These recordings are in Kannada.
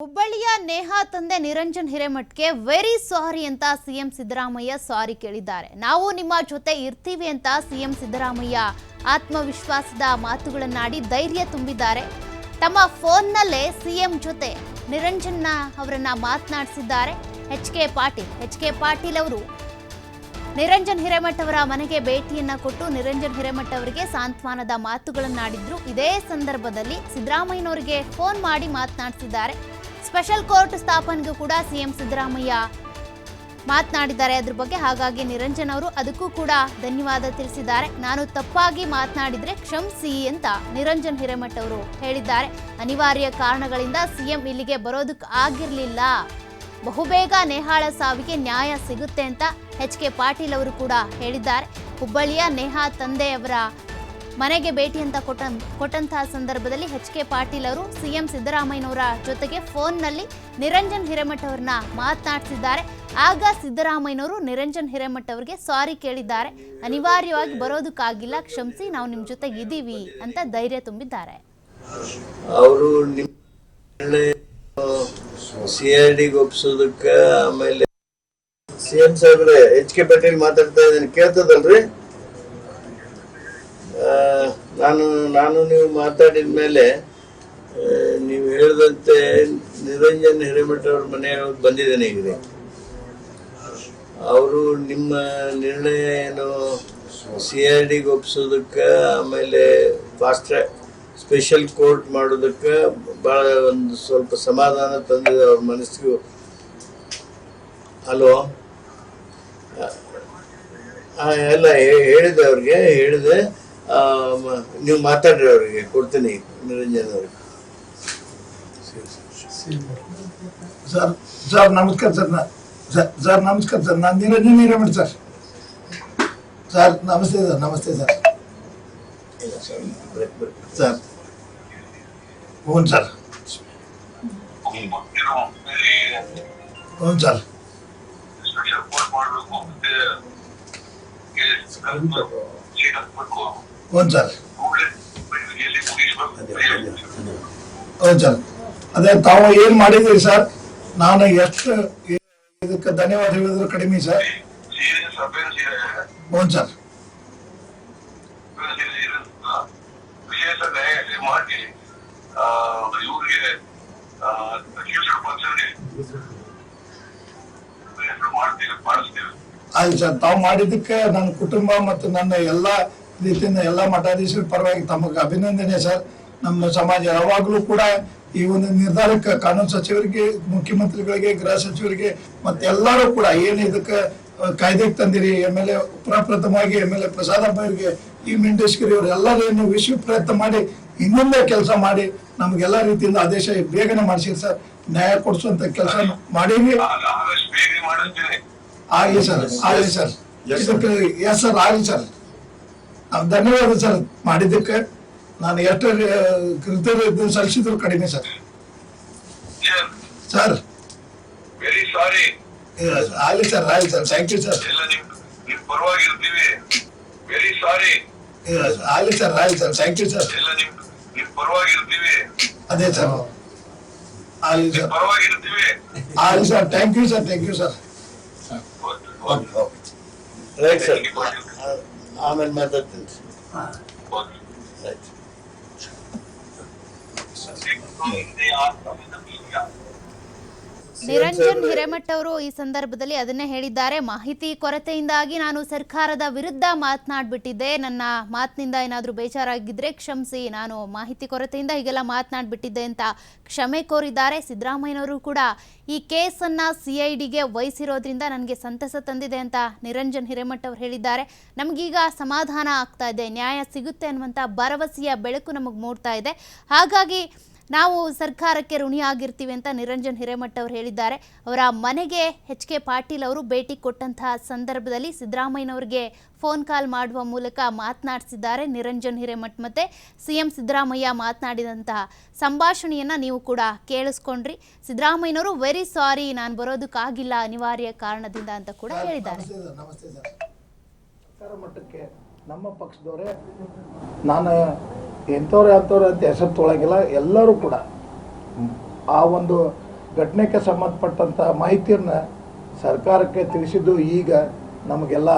ಹುಬ್ಬಳ್ಳಿಯ ನೇಹಾ ತಂದೆ ನಿರಂಜನ್ ಹಿರೇಮಠ್ಗೆ ವೆರಿ ಸಾರಿ ಅಂತ ಸಿಎಂ ಸಿದ್ದರಾಮಯ್ಯ ಸಾರಿ ಕೇಳಿದ್ದಾರೆ. ನಾವು ನಿಮ್ಮ ಜೊತೆ ಇರ್ತೀವಿ ಅಂತ ಸಿಎಂ ಸಿದ್ದರಾಮಯ್ಯ ಆತ್ಮವಿಶ್ವಾಸದ ಮಾತುಗಳನ್ನಾಡಿ ಧೈರ್ಯ ತುಂಬಿದ್ದಾರೆ. ತಮ್ಮ ಫೋನ್ನಲ್ಲೇ ಸಿಎಂ ಜೊತೆ ನಿರಂಜನ್ ಅವರನ್ನ ಮಾತನಾಡಿಸಿದ್ದಾರೆ. ಎಚ್ ಕೆ ಪಾಟೀಲ್ ಅವರು ನಿರಂಜನ್ ಹಿರೇಮಠ್ ಅವರ ಮನೆಗೆ ಭೇಟಿಯನ್ನ ಕೊಟ್ಟು ನಿರಂಜನ್ ಹಿರೇಮಠ್ ಅವರಿಗೆ ಸಾಂತ್ವನದ ಮಾತುಗಳನ್ನಾಡಿದ್ರು. ಇದೇ ಸಂದರ್ಭದಲ್ಲಿ ಸಿದ್ದರಾಮಯ್ಯನವರಿಗೆ ಫೋನ್ ಮಾಡಿ ಮಾತನಾಡಿಸಿದ್ದಾರೆ. ಸ್ಪೆಷಲ್ ಕೋರ್ಟ್ ಸ್ಥಾಪನೆಗೂ ಕೂಡ ಸಿಎಂ ಸಿದ್ದರಾಮಯ್ಯ ಮಾತನಾಡಿದ್ದಾರೆ ಅದ್ರ ಬಗ್ಗೆ. ಹಾಗಾಗಿ ನಿರಂಜನ್ ಅವರು ಅದಕ್ಕೂ ಕೂಡ ಧನ್ಯವಾದ ತಿಳಿಸಿದ್ದಾರೆ. ನಾನು ತಪ್ಪಾಗಿ ಮಾತನಾಡಿದ್ರೆ ಕ್ಷಮಿಸಿ ಅಂತ ನಿರಂಜನ್ ಹಿರೇಮಠ್ ಅವರು ಹೇಳಿದ್ದಾರೆ. ಅನಿವಾರ್ಯ ಕಾರಣಗಳಿಂದ ಸಿಎಂ ಇಲ್ಲಿಗೆ ಬರೋದಕ್ಕೆ ಆಗಿರಲಿಲ್ಲ. ಬಹುಬೇಗ ನೇಹಾಳ ಸಾವಿಗೆ ನ್ಯಾಯ ಸಿಗುತ್ತೆ ಅಂತ ಎಚ್ ಕೆ ಪಾಟೀಲ್ ಅವರು ಕೂಡ ಹೇಳಿದ್ದಾರೆ. ಹುಬ್ಬಳ್ಳಿಯ ನೇಹಾ ತಂದೆಯವರ ಮನೆಗೆ ಭೇಟಿ ಅಂತ ಕೊಟ್ಟಂತಹ ಸಂದರ್ಭದಲ್ಲಿ ಎಚ್ ಕೆ ಪಾಟೀಲ್ ಅವರು ಸಿಎಂ ಸಿದ್ದರಾಮಯ್ಯನವರ ಜೊತೆಗೆ ಫೋನ್ನಲ್ಲಿ ನಿರಂಜನ್ ಹಿರೇಮಠ್ ಅವರನ್ನ ಮಾತನಾಡಿಸಿದ್ದಾರೆ. ಆಗ ಸಿದ್ದರಾಮಯ್ಯನವರು ನಿರಂಜನ್ ಹಿರೇಮಠ್ ಅವರಿಗೆ ಸಾರಿ ಕೇಳಿದ್ದಾರೆ. ಅನಿವಾರ್ಯವಾಗಿ ಬರೋದಕ್ಕಾಗಿಲ್ಲ, ಕ್ಷಮಿಸಿ, ನಾವು ನಿಮ್ಮ ಜೊತೆಗೆ ಇದ್ದೀವಿ ಅಂತ ಧೈರ್ಯ ತುಂಬಿದ್ದಾರೆ. ಅವರು ಸಿಐಡಿಗೆ ಒಪ್ಸೋದಕ್ಕೆ ಆಮೇಲೆ ಸಿಎಂ ಸಾಹೇಬ್ರೆ ಎಚ್ ಕೆ ಪಾಟೀಲ್ ಮಾತಾಡ್ತಾ ಇದ್ದೀನಿ, ಕೇಳ್ತದಲ್ರಿ? ನಾನು ನೀವು ಮಾತಾಡಿದ ಮೇಲೆ ನೀವು ಹೇಳಿದಂತೆ ನಿರಂಜನ್ ಹಿರೇಮಠ್ ಅವ್ರ ಮನೆಯವ್ರು ಬಂದಿದ್ದೇನೆ. ಈಗ ಅವರು ನಿಮ್ಮ ನಿರ್ಣಯ ಏನು ಸಿಐಡಿಗೆ ಒಪ್ಸೋದಕ್ಕೆ ಆಮೇಲೆ ಫಾಸ್ಟ್ ಟ್ರ್ಯಾಕ್ ಸ್ಪೆಷಲ್ ಕೋರ್ಟ್ ಮಾಡೋದಕ್ಕೆ ಭಾಳ ಒಂದು ಸ್ವಲ್ಪ ಸಮಾಧಾನ ತಂದಿದೆ ಅವ್ರ ಮನಸ್ಸಿಗೂ. ಹಲೋ, ಎಲ್ಲ ಹೇಳಿದೆ, ಅವ್ರಿಗೆ ಹೇಳಿದೆ. ನೀವು ಮಾತಾಡ್ರಿ, ಅವ್ರಿಗೆ ಕೊಡ್ತೀನಿ ನಿರಂಜನ್ ಅವ್ರಿಗೆ. ಸರ್ ನಮಸ್ಕಾರ ಸರ್ ನಮಸ್ಕಾರ ಸರ್, ನಾನು ನಿರಂಜನ್ ಹಿರೇಮಠ್ ಸರ್. ನಮಸ್ತೆ ಸರ್. ನಮಸ್ತೆ ಸರ್. ಸರ್ ಹ್ಞೂ ಸರ್. ಹ್ಞೂ ಸರ್. ಹ್ಞೂ ಸರ್. ಹೌದು ಸರ್. ಅದೇ ತಾವು ಏನ್ ಮಾಡಿದ್ರಿ ಸರ್, ನಾನು ಎಷ್ಟು ಇದಕ್ಕೆ ಧನ್ಯವಾದ ಹೇಳಿದ್ರು ಕಡಿಮೆ ಸರ್. ಹ್ಞೂ ಸರ್. ಆಯ್ತು ಸರ್, ತಾವು ಮಾಡಿದ್ದಕ್ಕೆ ನನ್ನ ಕುಟುಂಬ ಮತ್ತು ನನ್ನ ಎಲ್ಲಾ ರೀತಿಯಿಂದ ಎಲ್ಲಾ ಮಠಾಧೀಶರ ಪರವಾಗಿ ತಮಗೆ ಅಭಿನಂದನೆ ಸರ್. ನಮ್ಮ ಸಮಾಜ ಯಾವಾಗಲೂ ಕೂಡ ಈ ಒಂದು ನಿರ್ಧಾರಕ್ಕೆ ಕಾನೂನು ಸಚಿವರಿಗೆ, ಮುಖ್ಯಮಂತ್ರಿಗಳಿಗೆ, ಗೃಹ ಸಚಿವರಿಗೆ ಮತ್ತೆ ಎಲ್ಲರೂ ಕೂಡ ಏನು ಇದಕ್ಕೆ ಕಾಯ್ದೆಗೆ ತಂದಿರಿ, MLA ಪ್ರಪ್ರಥಮವಾಗಿ MLA ಪ್ರಸಾದ್ ಅವರಿಗೆ, ಈ ಮಿಂಡೇಶ್ವರಿ ಅವರು ಎಲ್ಲರೂ ಏನು ವಿಶ್ವ ಪ್ರಯತ್ನ ಮಾಡಿ ಇನ್ನೊಂದೇ ಕೆಲಸ ಮಾಡಿ ನಮ್ಗೆಲ್ಲಾ ರೀತಿಯಿಂದ ಆದೇಶ ಬೇಗನೆ ಮಾಡಿಸಿರಿ ಸರ್. ನ್ಯಾಯ ಕೊಡಿಸುವಂತ ಕೆಲಸ ಮಾಡೀವಿ. ಆಗಲಿ ಸರ್, ಆಗಲಿ ಸರ್. ಇದಕ್ಕೆ ಎಸ್ ಸರ್, ಆಗಲಿ ಸರ್. ಧನ್ಯವಾದ ಸರ್ ಮಾಡಿದ್ದಕ್ಕೆ. ನಾನು ಎಷ್ಟು ಕೃತಜ್ಞತೆ ಸಲ್ಲಿಸಿದ್ರು ಕಡಿಮೆ ಸರ್. Sir very sorry. ಆಗಲಿ ಸರ್, ಆಗಲಿ ಸರ್. Thank you sir. ನಿಮ್ ಪರವಾಗಿರ್ತೀವಿ. Very sorry. ಆಗಲಿ ಸರ್, ಆಗಲಿ ಸರ್. Thank you sir. ನಿಮ್ ಪರವಾಗಿರ್ತೀವಿ. ಅದೇ ಸರ್, ಆಗಲಿ ಸರ್. ಪರವಾಗಿರ್ತೀವಿ. ಆಗಲಿ sir. Thank you sir. Thank you sir. Right sir, ಆಮೇಲೆ ಮಾತಾಡ್ತೀನಿ. ರೈಟ್. ನಿರಂಜನ್ ಹಿರೇಮಠ್ ಅವರು ಈ ಸಂದರ್ಭದಲ್ಲಿ ಅದನ್ನೇ ಹೇಳಿದ್ದಾರೆ. ಮಾಹಿತಿ ಕೊರತೆಯಿಂದಾಗಿ ನಾನು ಸರ್ಕಾರದ ವಿರುದ್ಧ ಮಾತನಾಡ್ಬಿಟ್ಟಿದ್ದೆ. ನನ್ನ ಮಾತಿನಿಂದ ಏನಾದರೂ ಬೇಜಾರಾಗಿದ್ರೆ ಕ್ಷಮಿಸಿ. ನಾನು ಮಾಹಿತಿ ಕೊರತೆಯಿಂದ ಹೀಗೆಲ್ಲ ಮಾತನಾಡ್ಬಿಟ್ಟಿದ್ದೆ ಅಂತ ಕ್ಷಮೆ ಕೋರಿದ್ದಾರೆ. ಸಿದ್ದರಾಮಯ್ಯನವರು ಕೂಡ ಈ ಕೇಸನ್ನು CIDಗೆ ವಹಿಸಿರೋದ್ರಿಂದ ನನಗೆ ಸಂತಸ ತಂದಿದೆ ಅಂತ ನಿರಂಜನ್ ಹಿರೇಮಠ್ ಅವರು ಹೇಳಿದ್ದಾರೆ. ನಮಗೀಗ ಸಮಾಧಾನ ಆಗ್ತಾ ಇದೆ, ನ್ಯಾಯ ಸಿಗುತ್ತೆ ಅನ್ನುವಂಥ ಭರವಸೆಯ ಬೆಳಕು ನಮಗೆ ಮೂಡ್ತಾ ಇದೆ. ಹಾಗಾಗಿ ನಾವು ಸರ್ಕಾರಕ್ಕೆ ಋಣಿಯಾಗಿರ್ತೀವಿ ಅಂತ ನಿರಂಜನ್ ಹಿರೇಮಠ್ ಅವರು ಹೇಳಿದ್ದಾರೆ. ಅವರ ಮನೆಗೆ ಎಚ್ ಕೆ ಪಾಟೀಲ್ ಅವರು ಭೇಟಿ ಕೊಟ್ಟಂತಹ ಸಂದರ್ಭದಲ್ಲಿ ಸಿದ್ದರಾಮಯ್ಯನವರಿಗೆ ಫೋನ್ ಕಾಲ್ ಮಾಡುವ ಮೂಲಕ ಮಾತನಾಡಿಸಿದ್ದಾರೆ ನಿರಂಜನ್ ಹಿರೇಮಠ್. ಮತ್ತು ಸಿಎಂ ಸಿದ್ದರಾಮಯ್ಯ ಮಾತನಾಡಿದಂತಹ ಸಂಭಾಷಣೆಯನ್ನು ನೀವು ಕೂಡ ಕೇಳಿಸ್ಕೊಂಡ್ರಿ. ಸಿದ್ದರಾಮಯ್ಯನವರು ವೆರಿ ಸಾರಿ, ನಾನು ಬರೋದಕ್ಕಾಗಿಲ್ಲ ಅನಿವಾರ್ಯ ಕಾರಣದಿಂದ ಅಂತ ಕೂಡ ಹೇಳಿದ್ದಾರೆ. ನಮಸ್ತೆ ಸರ್. ಸರ್ಕಾರ ಮಟ್ಟಕ್ಕೆ ನಮ್ಮ ಪಕ್ಷದವರೇ, ನಾನು ಎಂಥವ್ರು ಅಂತ ಹೆಸರು ತೊಗೊಳಂಗಿಲ್ಲ, ಎಲ್ಲರೂ ಕೂಡ ಆ ಒಂದು ಘಟನೆಗೆ ಸಂಬಂಧಪಟ್ಟಂಥ ಮಾಹಿತಿಯನ್ನು ಸರ್ಕಾರಕ್ಕೆ ತಿಳಿಸಿದ್ದು ಈಗ ನಮಗೆಲ್ಲ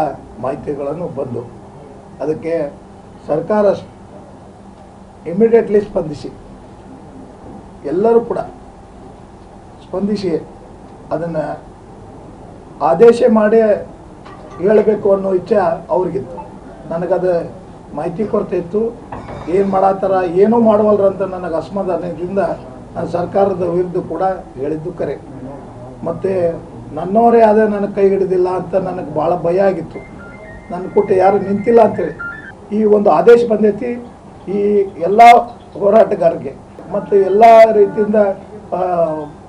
ಮಾಹಿತಿಗಳನ್ನು ಬಂದು ಅದಕ್ಕೆ ಸರ್ಕಾರ ಇಮಿಡಿಯೇಟ್ಲಿ ಸ್ಪಂದಿಸಿ ಎಲ್ಲರೂ ಕೂಡ ಸ್ಪಂದಿಸಿ ಅದನ್ನು ಆದೇಶ ಮಾಡಿ ಹೇಳಬೇಕು ಅನ್ನೋ ಇಚ್ಛೆ ಅವ್ರಿಗಿತ್ತು. ನನಗದು ಮಾಹಿತಿ ಕೊರತೆ ಇತ್ತು. ಏನು ಮಾಡತ್ತಾರ ಏನೂ ಮಾಡವಲ್ರಂತ ನನಗೆ ಅಸಮಾಧಾನದಿಂದ ನಾನು ಸರ್ಕಾರದ ವಿರುದ್ಧ ಕೂಡ ಹೇಳಿದ್ದು ಕರೆ. ಮತ್ತು ನನ್ನವರೇ ಅದೇ ನನಗೆ ಕೈ ಹಿಡಿದಿಲ್ಲ ಅಂತ ನನಗೆ ಭಾಳ ಭಯ ಆಗಿತ್ತು. ನನ್ನ ಕೂಟ ಯಾರು ನಿಂತಿಲ್ಲ ಅಂತೇಳಿ ಈ ಒಂದು ಆದೇಶ ಬಂದೈತಿ. ಈ ಎಲ್ಲ ಹೋರಾಟಗಾರರಿಗೆ ಮತ್ತು ಎಲ್ಲ ರೀತಿಯಿಂದ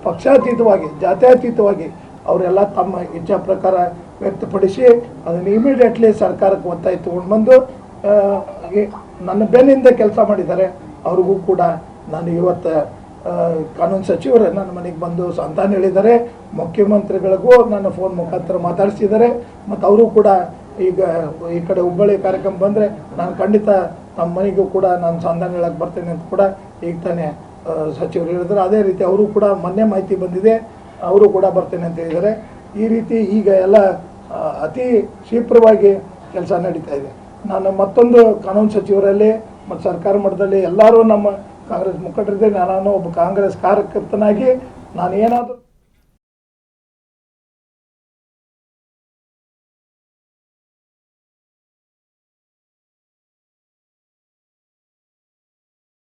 ಪಕ್ಷಾತೀತವಾಗಿ ಜಾತ್ಯತೀತವಾಗಿ ಅವರೆಲ್ಲ ತಮ್ಮ ಇಚ್ಛಾ ಪ್ರಕಾರ ವ್ಯಕ್ತಪಡಿಸಿ ಅದನ್ನು ಇಮಿಡಿಯೇಟ್ಲಿ ಸರ್ಕಾರಕ್ಕೆ ಒತ್ತಾಯ ತಗೊಂಡು ಬಂದು ನನ್ನ ಬೆನ್ನಿಂದ ಕೆಲಸ ಮಾಡಿದ್ದಾರೆ. ಅವ್ರಿಗೂ ಕೂಡ ನಾನು ಇವತ್ತು ಕಾನೂನು ಸಚಿವರು ನನ್ನ ಮನೆಗೆ ಬಂದು ಸಂತಾನ ಹೇಳಿದ್ದಾರೆ. ಮುಖ್ಯಮಂತ್ರಿಗಳಿಗೂ ನನ್ನ ಫೋನ್ ಮುಖಾಂತರ ಮಾತಾಡಿಸಿದ್ದಾರೆ. ಮತ್ತು ಅವರು ಕೂಡ ಈಗ ಈ ಕಡೆ ಹುಬ್ಬಳ್ಳಿ ಕಾರ್ಯಕ್ರಮ ಬಂದರೆ ನಾನು ಖಂಡಿತ ನಮ್ಮ ಮನೆಗೂ ಕೂಡ ನಾನು ಸಂಧಾನ ಹೇಳಕ್ಕೆ ಬರ್ತೇನೆ ಅಂತ ಕೂಡ ಈಗ ತಾನೇ ಸಚಿವರು ಹೇಳಿದ್ದಾರೆ. ಅದೇ ರೀತಿ ಅವರು ಕೂಡ ಮೊನ್ನೆ ಮಾಹಿತಿ ಬಂದಿದೆ, ಅವರು ಕೂಡ ಬರ್ತೇನೆ ಅಂತ ಹೇಳಿದ್ದಾರೆ. ಈ ರೀತಿ ಈಗ ಎಲ್ಲ ಅತಿ ಶೀಘ್ರವಾಗಿ ಕೆಲಸ ನಡೀತಾ ಇದೆ. ನಾನು ಮತ್ತೊಂದು ಕಾನೂನು ಸಚಿವರಲ್ಲಿ ಮತ್ತು ಸರ್ಕಾರ ಮಟ್ಟದಲ್ಲಿ ಎಲ್ಲರೂ ನಮ್ಮ ಕಾಂಗ್ರೆಸ್ ಮುಖಂಡರಿದ್ದೆ. ನಾನು ಒಬ್ಬ ಕಾಂಗ್ರೆಸ್ ಕಾರ್ಯಕರ್ತನಾಗಿ ನಾನು ಏನಾದರೂ